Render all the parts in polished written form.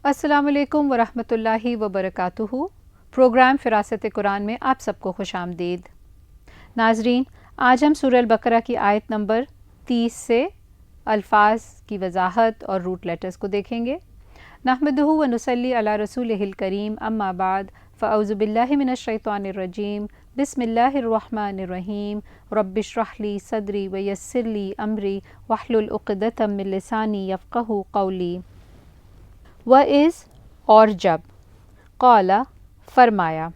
السلام علیکم ورحمۃ اللہ وبرکاتہ۔ پروگرام فراست قرآن میں آپ سب کو خوش آمدید۔ ناظرین، آج ہم سورہ البقرہ کی آیت نمبر 30 سے الفاظ کی وضاحت اور روٹ لیٹرز کو دیکھیں گے۔ نحمدہ و نصلی علی رسولہ الکریم، اما بعد، فاعوذ باللہ من الشیطان الرجیم، بسم اللہ الرحمن الرحیم، رب اشرح لی صدری ویسر لی امری واحلل عقدۃ من لسانی یفقہوا قولی۔ وَإِذْ اور جب، قَالَ فرمایا،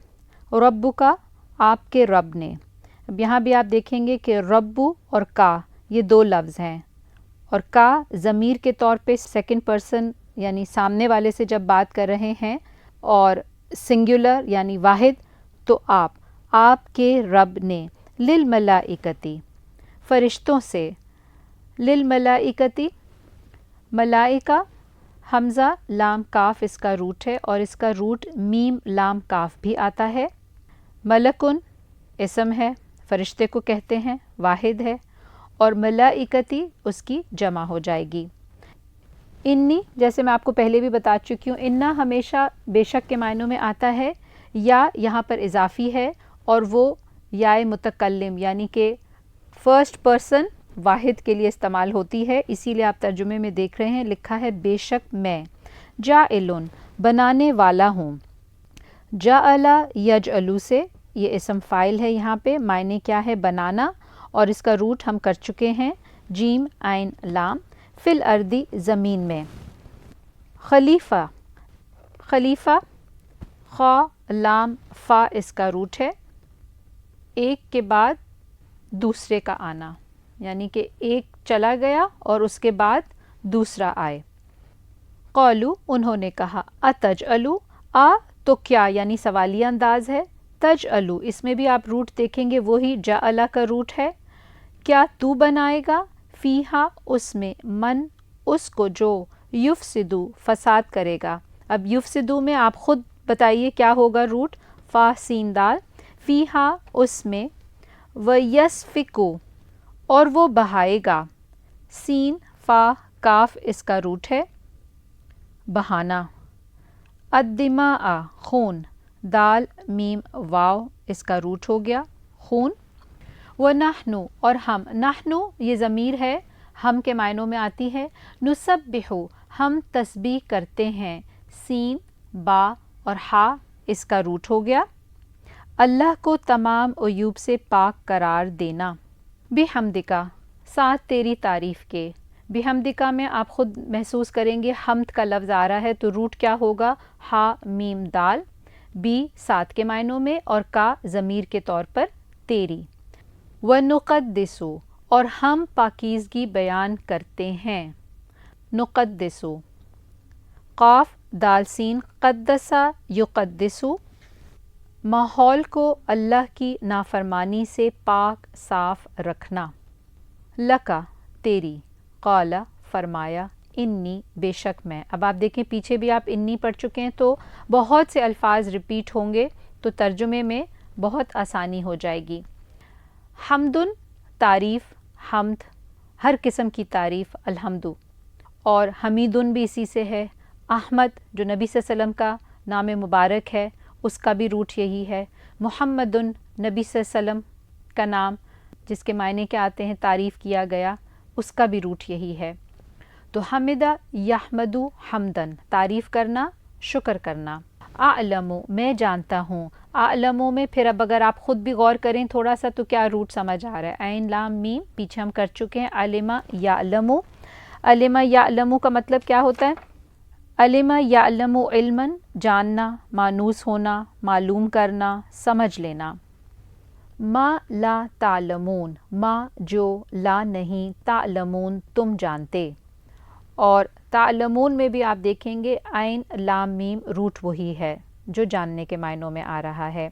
ربُّ کا آپ کے رب نے۔ اب یہاں بھی آپ دیکھیں گے کہ ربُّ اور کا یہ دو لفظ ہیں، اور کا ضمیر کے طور پہ سیکنڈ پرسن یعنی سامنے والے سے جب بات کر رہے ہیں، اور سنگولر یعنی واحد تو آپ کے رب نے، للملائکتی فرشتوں سے، للملائکتی ملائکہ حمزہ لام کاف اس کا روٹ ہے، اور اس کا روٹ میم لام کاف بھی آتا ہے۔ ملکن اسم ہے، فرشتے کو کہتے ہیں، واحد ہے، اور ملائکتی اس کی جمع ہو جائے گی۔ انی جیسے میں آپ کو پہلے بھی بتا چکی ہوں، انا ہمیشہ بے شک کے معنوں میں آتا ہے، یا یہاں پر اضافی ہے، اور وہ یا متکلم یعنی کہ فرسٹ پرسن واحد کے لیے استعمال ہوتی ہے، اسی لیے آپ ترجمے میں دیکھ رہے ہیں لکھا ہے بے شک میں، جاعلن بنانے والا ہوں، جعل یجعلو سے یہ اسم فاعل ہے، یہاں پہ معنی کیا ہے؟ بنانا، اور اس کا روٹ ہم کر چکے ہیں جیم عین لام، فی الارض زمین میں، خلیفہ خلیفہ خا لام فا اس کا روٹ ہے، ایک کے بعد دوسرے کا آنا، یعنی کہ ایک چلا گیا اور اس کے بعد دوسرا آئے۔ قالو انہوں نے کہا، اتجعلو تو کیا یعنی سوالیہ انداز ہے، تجعلو اس میں بھی آپ روٹ دیکھیں گے وہی جعل کا روٹ ہے، کیا تو بنائے گا، فیہا اس میں، من اس کو جو، یفسدو فساد کرے گا۔ اب یفسدو میں آپ خود بتائیے کیا ہوگا روٹ، فا سین دال، فیہا اس میں، ویسفکو اور وہ بہائے گا، سین فا کاف اس کا روٹ ہے، بہانا، الدماء خون، دال میم واو اس کا روٹ ہو گیا خون، ونحن اور ہم، نحن یہ ضمیر ہے، ہم کے معنوں میں آتی ہے، نسبح ہم تسبیح کرتے ہیں، سین با اور ہا اس کا روٹ ہو گیا، اللہ کو تمام عیوب سے پاک قرار دینا، بحمدکا ساتھ تیری تعریف کے، بحمدکا میں آپ خود محسوس کریں گے حمد کا لفظ آ رہا ہے تو روٹ کیا ہوگا، ہا میم دال، بی ساتھ کے معنوں میں، اور کا ضمیر کے طور پر تیری، ونقدسو اور ہم پاکیزگی بیان کرتے ہیں، نقدسو، قاف دال سین، قدسا یقدسو ماحول کو اللہ کی نافرمانی سے پاک صاف رکھنا، لکا تیری، قالا فرمایا، انی بے شک میں۔ اب آپ دیکھیں پیچھے بھی آپ انی پڑھ چکے ہیں تو بہت سے الفاظ ریپیٹ ہوں گے تو ترجمے میں بہت آسانی ہو جائے گی۔ حمدن تعریف، حمد ہر قسم کی تعریف، الحمد، اور حمیدن بھی اسی سے ہے، احمد جو نبی صلی اللہ علیہ وسلم کا نام مبارک ہے اس کا بھی روٹ یہی ہے، محمدن نبی صلی اللہ علیہ وسلم کا نام جس کے معنی کیا آتے ہیں تعریف کیا گیا، اس کا بھی روٹ یہی ہے۔ تو حمدہ یحمدو حمدن تعریف کرنا، شکر کرنا، اعلمو میں جانتا ہوں، اعلمو میں پھر اب اگر آپ خود بھی غور کریں تھوڑا سا تو کیا روٹ سمجھ آ رہا ہے، عین لام میم پیچھے ہم کر چکے ہیں، علم یعلمو، علم یعلمو کا مطلب کیا ہوتا ہے، علم یعلم علما جاننا، مانوس ہونا، معلوم کرنا، سمجھ لینا، ما لا تعلمون ما جو لا نہیں، تعلمون تم جانتے، اور تعلمون میں بھی آپ دیکھیں گے عین لام میم روٹ وہی ہے جو جاننے کے معنوں میں آ رہا ہے،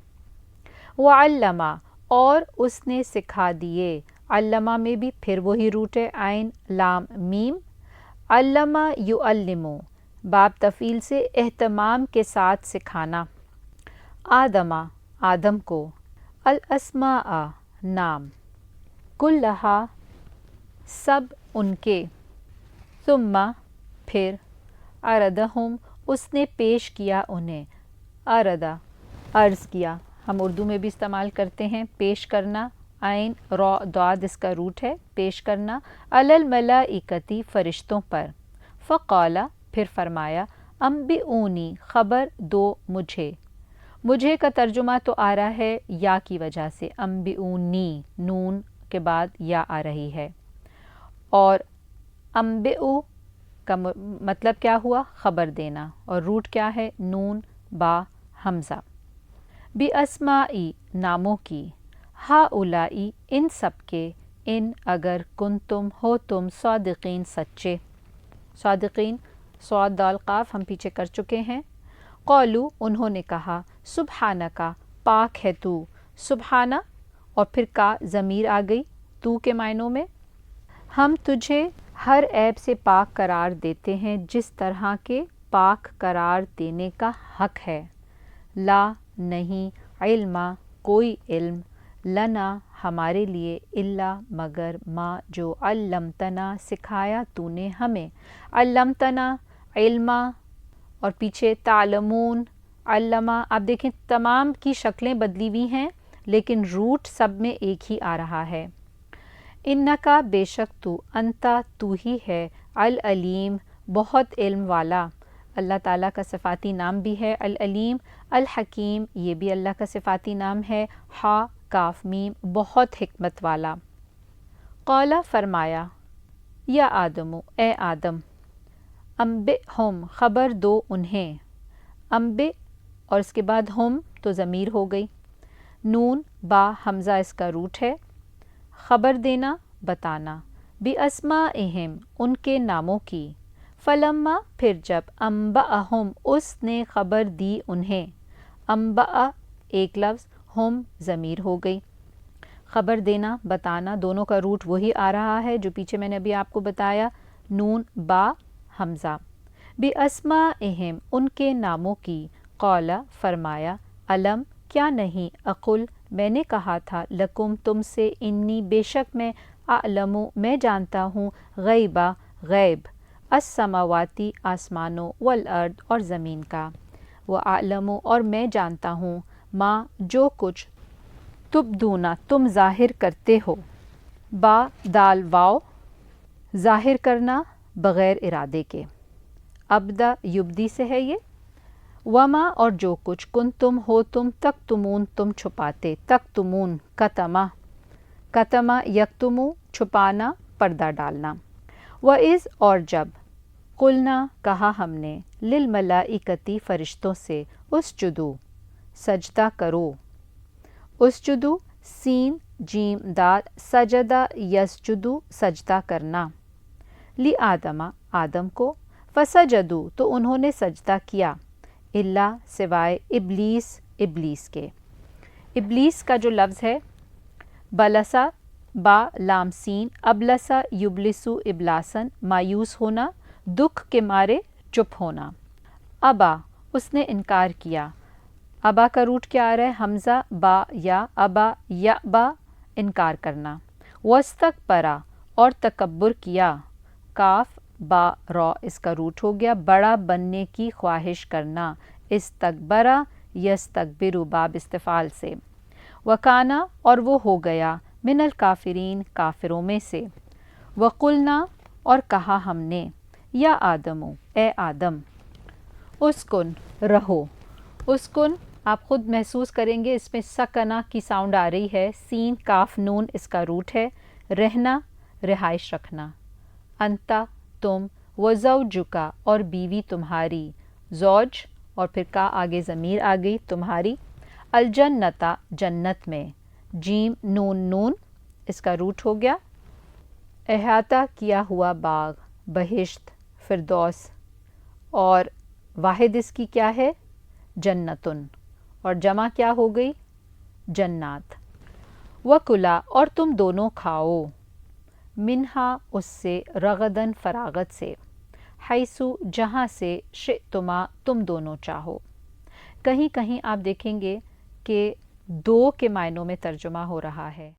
وعلم اور اس نے سکھا دیے، علمہ میں بھی پھر وہی روٹ ہے عین لام میم، علم یعلم باب تفعیل سے اہتمام کے ساتھ سکھانا، آدمہ آدم کو، الاسماء نام، کلہا سب ان کے، ثم پھر، عرضہم اس نے پیش کیا انہیں، اردا عرض کیا، ہم اردو میں بھی استعمال کرتے ہیں پیش کرنا، عین را داد اس کا روٹ ہے پیش کرنا، علی الملائکتی فرشتوں پر، فقال پھر فرمایا، انبئونی خبر دو مجھے، مجھے کا ترجمہ تو آ رہا ہے یا کی وجہ سے، انبئونی نون کے بعد یا آ رہی ہے، اور انبئو کا مطلب کیا ہوا خبر دینا، اور روٹ کیا ہے نون با حمزہ، بِأَسْمَاءِ ناموں کی، ہَؤُلَاءِ ان سب کے، ان اگر کنتم ہو تم صادقین سچے، صادقین صاد دال قاف ہم پیچھے کر چکے ہیں، قولو انہوں نے کہا، سبحانکا پاک ہے تو، سبحانہ اور پھر کا ضمیر آ گئی تو کے معنوں میں، ہم تجھے ہر عیب سے پاک قرار دیتے ہیں جس طرح کے پاک قرار دینے کا حق ہے، لا نہیں، علما کوئی علم، لنا ہمارے لیے، الا مگر ما جو علمتنا سکھایا تو نے ہمیں، علمتنا علما اور پیچھے تعلمون علما، آپ دیکھیں تمام کی شکلیں بدلی ہوئی ہیں لیکن روٹ سب میں ایک ہی آ رہا ہے، انکا بے شک تو، انتا تو ہی ہے، العلیم بہت علم والا، اللہ تعالیٰ کا صفاتی نام بھی ہے العلیم، الحکیم یہ بھی اللہ کا صفاتی نام ہے، ہا کاف میم بہت حکمت والا، قالا فرمایا، یا آدمو اے آدم، انبئہم خبر دو انہیں، انبئ اور اس کے بعد ہم تو ضمیر ہو گئی، نون با حمزہ اس کا روٹ ہے، خبر دینا بتانا، بِأَسْمَائِهِمْ ان کے ناموں کی، فلما پھر جب، انبأہم اس نے خبر دی انہیں، انبأ ایک لفظ، ہم ضمیر ہو گئی، خبر دینا بتانا دونوں کا روٹ وہی آ رہا ہے جو پیچھے میں نے ابھی آپ کو بتایا، نون با حمزہ، بِأَسْمَائِهِمْ ان کے ناموں کی، قال فرمایا، علم کیا نہیں، اقل میں نے کہا تھا، لکم تم سے، انی بے شک میں، اعلم میں جانتا ہوں، غیبا غیب، السماواتی آسمانوں، والارض اور زمین کا، وَأَعْلَمُ اور میں جانتا ہوں، ما جو کچھ، تبدونا تم ظاہر کرتے ہو، با دال واو ظاہر کرنا بغیر ارادے کے، ابدا یبدی سے ہے یہ، وما اور جو کچھ، کن تم ہو تم، تکتمون تم چھپاتے، تکتمون کتما، کتما یکتمو چھپانا پردہ ڈالنا، وَإِذْ اور جب، قلنا کہا ہم نے، للملائکتی فرشتوں سے، اسجدو سجدہ کرو، اسجدو سین جیم دال سجدہ یسجدو سجدہ کرنا، لی آدم آدم کو، فسجدو تو انہوں نے سجدہ کیا، الا سوائے ابلیس ابلیس کے، ابلیس کا جو لفظ ہے بلسا با لام سین، ابلسا یبلسو ابلاسن مایوس ہونا، دکھ کے مارے چپ ہونا، ابا اس نے انکار کیا، ابا کا روٹ کیا آ رہا ہے حمزہ با یا، ابا یا با انکار کرنا، واستکبرا اور تکبر کیا، کاف با را اس کا روٹ ہو گیا، بڑا بننے کی خواہش کرنا، استکبرا یستکبرو باب استفعال سے، وکانا اور وہ ہو گیا، من الکافرین کافروں میں سے، وقلنا اور کہا ہم نے، یا آدمو اے آدم، اسکن رہو، اسکن آپ خود محسوس کریں گے اس میں سکنا کی ساؤنڈ آ رہی ہے، سین کاف نون اس کا روٹ ہے، رہنا رہائش رکھنا، انتا تم، وزوجکا اور بیوی تمہاری، زوج اور پھر کا آگے ضمیر آ گئی تمہاری، الجنتا جنت میں، جیم نون نون اس کا روٹ ہو گیا، احاطہ کیا ہوا باغ، بہشت فردوس، اور واحد اس کی کیا ہے جنتن، اور جمع کیا ہو گئی جنات، وکلا اور تم دونوں کھاؤ، منہا اس سے، رغدن فراغت سے، حیثو جہاں سے، شئتما تم دونوں چاہو، کہیں کہیں آپ دیکھیں گے کہ دو کے معنوں میں ترجمہ ہو رہا ہے،